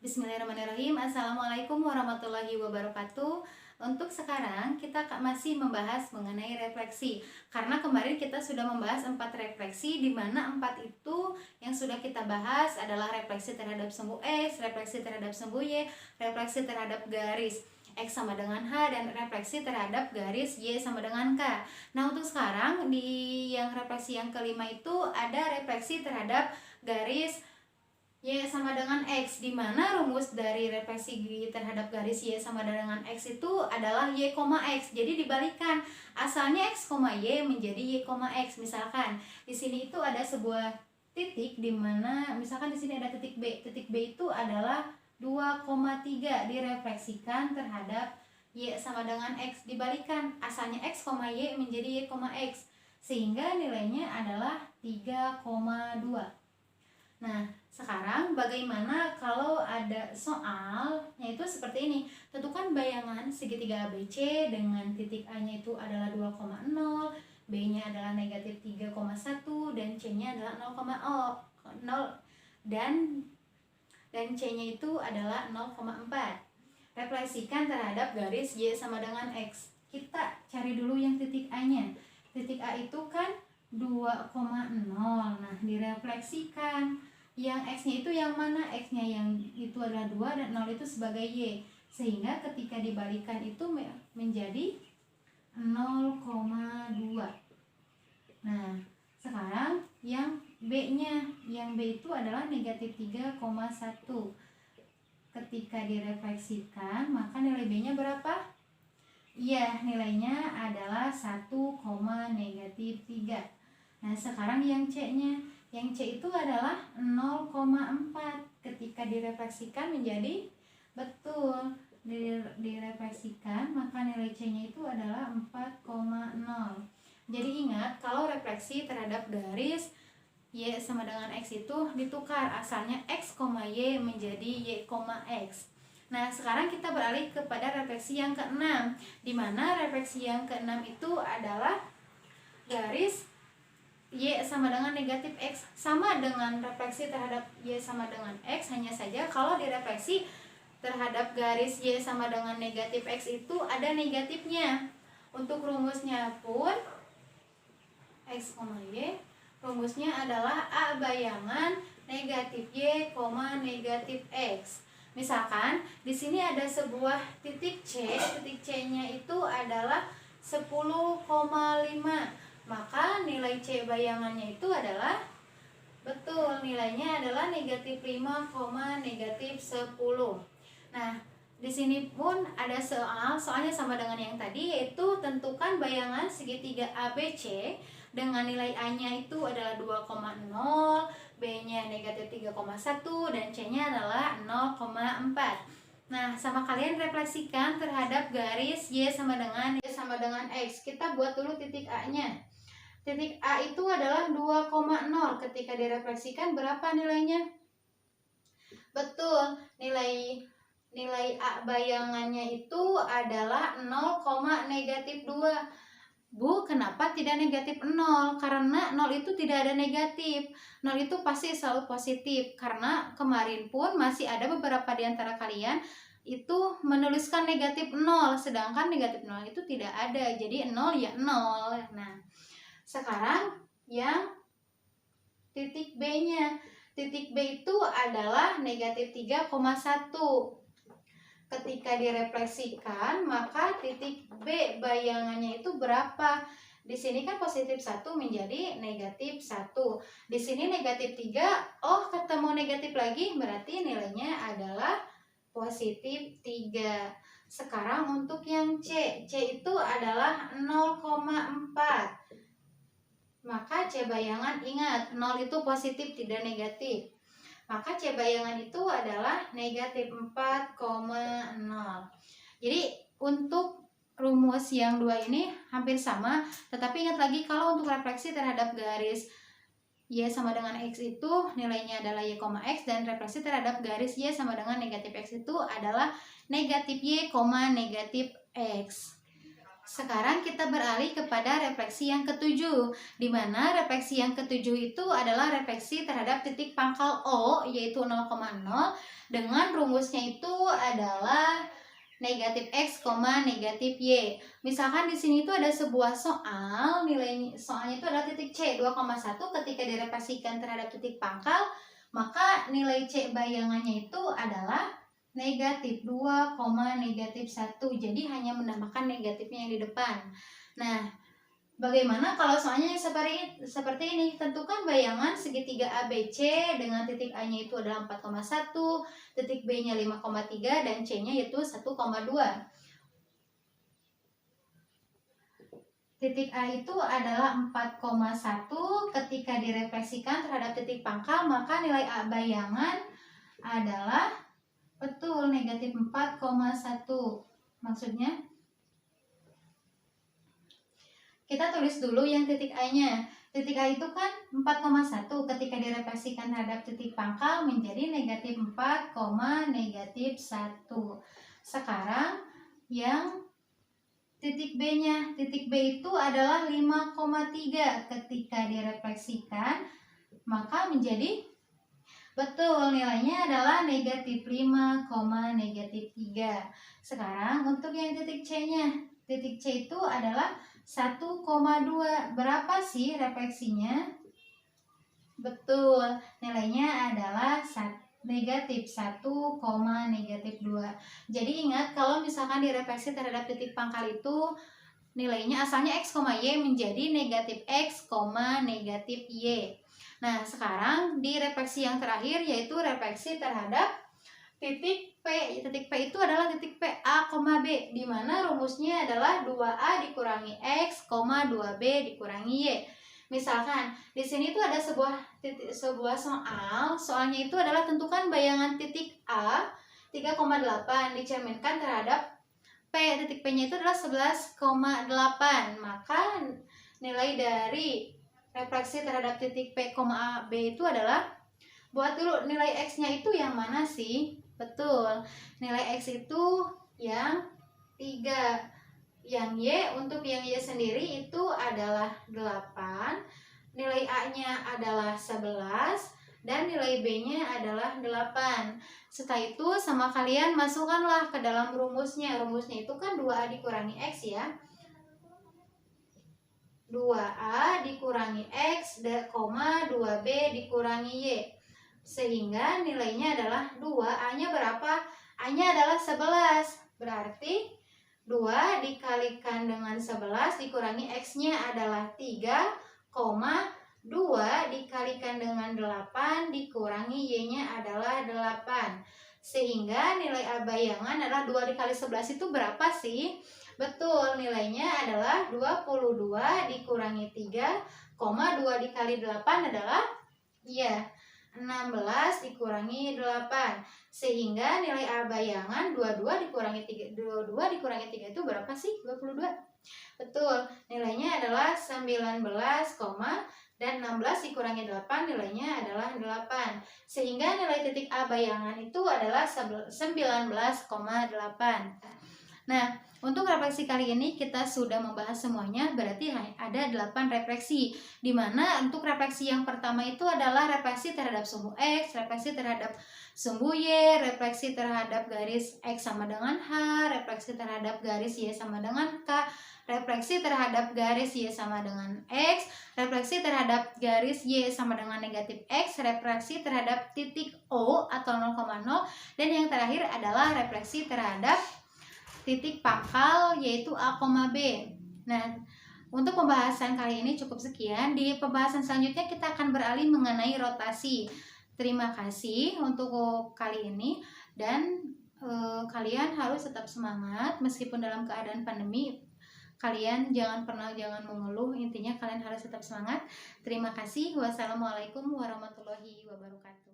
Bismillahirrahmanirrahim. Assalamualaikum warahmatullahi wabarakatuh. Untuk sekarang kita masih membahas mengenai refleksi. Karena kemarin kita sudah membahas 4 refleksi, di mana 4 itu yang sudah kita bahas adalah refleksi terhadap sumbu X, refleksi terhadap sumbu Y, refleksi terhadap garis X sama dengan H, dan refleksi terhadap garis Y sama dengan K. Nah, untuk sekarang di yang refleksi yang kelima itu ada refleksi terhadap garis Y sama dengan X, di mana rumus dari refleksi terhadap garis Y sama dengan X itu adalah Y, X. Jadi dibalikan, asalnya X, Y menjadi Y, X. Misalkan di sini itu ada sebuah titik, di mana misalkan di sini ada titik B. Titik B itu adalah 2,3 direfleksikan terhadap Y sama dengan X. Dibalikan, asalnya X, Y menjadi Y, X. Sehingga nilainya adalah 3,2. Nah, sekarang bagaimana kalau ada soal yaitu seperti ini. Tentukan bayangan segitiga ABC dengan titik A-nya itu adalah 2,0, B-nya adalah negatif 3,1, dan C-nya adalah 0,0 dan C-nya itu adalah 0,4. Refleksikan terhadap garis Y sama dengan X. Kita cari dulu yang titik A-nya. Titik A itu kan 2,0. Nah, direfleksikan. Yang X-nya itu yang mana? X-nya yang itu adalah 2 dan 0 itu sebagai Y. Sehingga ketika dibalikan itu menjadi 0,2. Nah, sekarang yang B-nya. Yang B itu adalah negatif 3,1. Ketika direfleksikan, maka nilai B-nya berapa? Iya, nilainya adalah 1, negatif 3. Nah, sekarang yang C-nya. Yang C itu adalah 0,4. Ketika direfleksikan menjadi betul. Direfleksikan, maka nilai C-nya itu adalah 4,0. Jadi ingat, kalau refleksi terhadap garis Y sama dengan X itu ditukar. Asalnya X, Y menjadi Y, X. Nah, sekarang kita beralih kepada refleksi yang keenam, di mana refleksi yang keenam itu adalah garis Y sama dengan negatif X. Sama dengan refleksi terhadap Y sama dengan X, hanya saja kalau direfleksi terhadap garis Y sama dengan negatif X itu ada negatifnya. Untuk rumusnya pun X, Y, rumusnya adalah A bayangan negatif Y, negatif X. Misalkan di sini ada sebuah titik C, titik C-nya itu adalah 10,5. Maka nilai C bayangannya itu adalah betul, nilainya adalah negatif 5, negatif 10. Nah, di sini pun ada soalnya sama dengan yang tadi, yaitu tentukan bayangan segitiga ABC dengan nilai A-nya itu adalah 2,0, B-nya negatif 3,1, dan C-nya adalah 0,4. Nah, sama kalian refleksikan terhadap garis Y sama dengan X. Kita buat dulu titik A-nya. Titik A itu adalah 2,0. Ketika direfleksikan berapa nilainya? Betul, nilai A bayangannya itu adalah 0, negatif 2. Bu, kenapa tidak negatif 0? Karena 0 itu tidak ada negatif. 0 itu pasti selalu positif. Karena kemarin pun masih ada beberapa di antara kalian itu menuliskan negatif 0, sedangkan negatif 0 itu tidak ada. Jadi 0 ya 0. Nah, sekarang yang titik B-nya. Titik B itu adalah negatif 3,1. Ketika direfleksikan, maka titik B bayangannya itu berapa? Di sini kan positif 1 menjadi negatif 1. Di sini negatif 3, oh ketemu negatif lagi, berarti nilainya adalah positif 3. Sekarang untuk yang C. C itu adalah 0,4. Maka C bayangan, ingat 0 itu positif tidak negatif. Maka C bayangan itu adalah negatif 4,0. Jadi untuk rumus yang dua ini hampir sama, tetapi ingat lagi kalau untuk refleksi terhadap garis Y sama dengan X itu nilainya adalah Y, X, dan refleksi terhadap garis Y sama dengan negatif X itu adalah negatif Y, negatif X. Sekarang kita beralih kepada refleksi yang ketujuh, di mana refleksi yang ketujuh itu adalah refleksi terhadap titik pangkal O, yaitu 0,0, dengan rumusnya itu adalah negatif X, negatif Y. Misalkan di sini itu ada sebuah soal, nilai soalnya itu adalah titik C 2,1, ketika direfleksikan terhadap titik pangkal, maka nilai C bayangannya itu adalah negatif 2, negatif 1. Jadi hanya menambahkan negatifnya yang di depan. Nah, bagaimana kalau soalnya seperti ini? Tentukan bayangan segitiga ABC dengan titik A-nya itu adalah 4,1, titik B-nya 5,3, dan C-nya yaitu 1,2. Titik A itu adalah 4,1, ketika direfleksikan terhadap titik pangkal, maka nilai A bayangan adalah betul negatif 4,1. Maksudnya kita tulis dulu yang titik A-nya. Titik A itu kan 4,1, ketika direfleksikan terhadap titik pangkal menjadi negatif 4, negatif 1. Sekarang yang titik B-nya. Titik B itu adalah 5,3, ketika direfleksikan maka menjadi betul, nilainya adalah negatif 5, negatif 3. Sekarang untuk yang titik C-nya. Titik C itu adalah 1,2. Berapa sih refleksinya? Betul, nilainya adalah negatif 1, negatif 2. Jadi ingat, kalau misalkan direfleksi terhadap titik pangkal itu nilainya asalnya X, Y menjadi negatif X, negatif Y. Nah, sekarang di refleksi yang terakhir yaitu refleksi terhadap titik P. Titik P itu adalah titik P A, B, di mana rumusnya adalah 2A dikurangi X, 2B dikurangi Y. Misalkan di sini tuh ada sebuah soalnya itu adalah tentukan bayangan titik A 3,8 dicerminkan terhadap P. Titik P-nya itu adalah 11,8. Maka nilai dari refleksi terhadap titik P, A, B itu adalah, buat dulu nilai X-nya itu yang mana sih? Betul, nilai X itu yang 3. Yang Y, untuk yang Y sendiri itu adalah 8. Nilai A-nya adalah 11. Dan nilai B-nya adalah 8. Setelah itu sama kalian masukkanlah ke dalam rumusnya. Rumusnya itu kan 2A dikurangi X ya. 2A dikurangi X, 2B dikurangi Y. Sehingga nilainya adalah 2. A-nya berapa? A-nya adalah 11. Berarti 2 dikalikan dengan 11 dikurangi X-nya adalah 3, 2 dikalikan dengan 8 dikurangi Y-nya adalah 8. Sehingga nilai A bayangan adalah 2 dikali 11 itu berapa sih? Betul, nilainya adalah 22 dikurangi 3, 2 dikali 8 adalah 16 dikurangi 8. Sehingga nilai A bayangan 22 dikurangi 3 itu berapa sih? 22. Betul, nilainya adalah 19, dan 16 dikurangi 8 nilainya adalah 8. Sehingga nilai titik A bayangan itu adalah 19,8. Nah, untuk refleksi kali ini kita sudah membahas semuanya, berarti ada 8 refleksi. Dimana untuk refleksi yang pertama itu adalah refleksi terhadap sumbu X, refleksi terhadap sumbu Y, refleksi terhadap garis X sama dengan H, refleksi terhadap garis Y sama dengan K, refleksi terhadap garis Y sama dengan X, refleksi terhadap garis Y sama dengan negatif X, refleksi terhadap titik O atau 0,0, dan yang terakhir adalah refleksi terhadap titik pangkal yaitu A, B. Nah, untuk pembahasan kali ini cukup sekian. Di pembahasan selanjutnya kita akan beralih mengenai rotasi. Terima kasih untuk kali ini, dan kalian harus tetap semangat meskipun dalam keadaan pandemi. Kalian jangan mengeluh, intinya kalian harus tetap semangat. Terima kasih. Wassalamualaikum warahmatullahi wabarakatuh.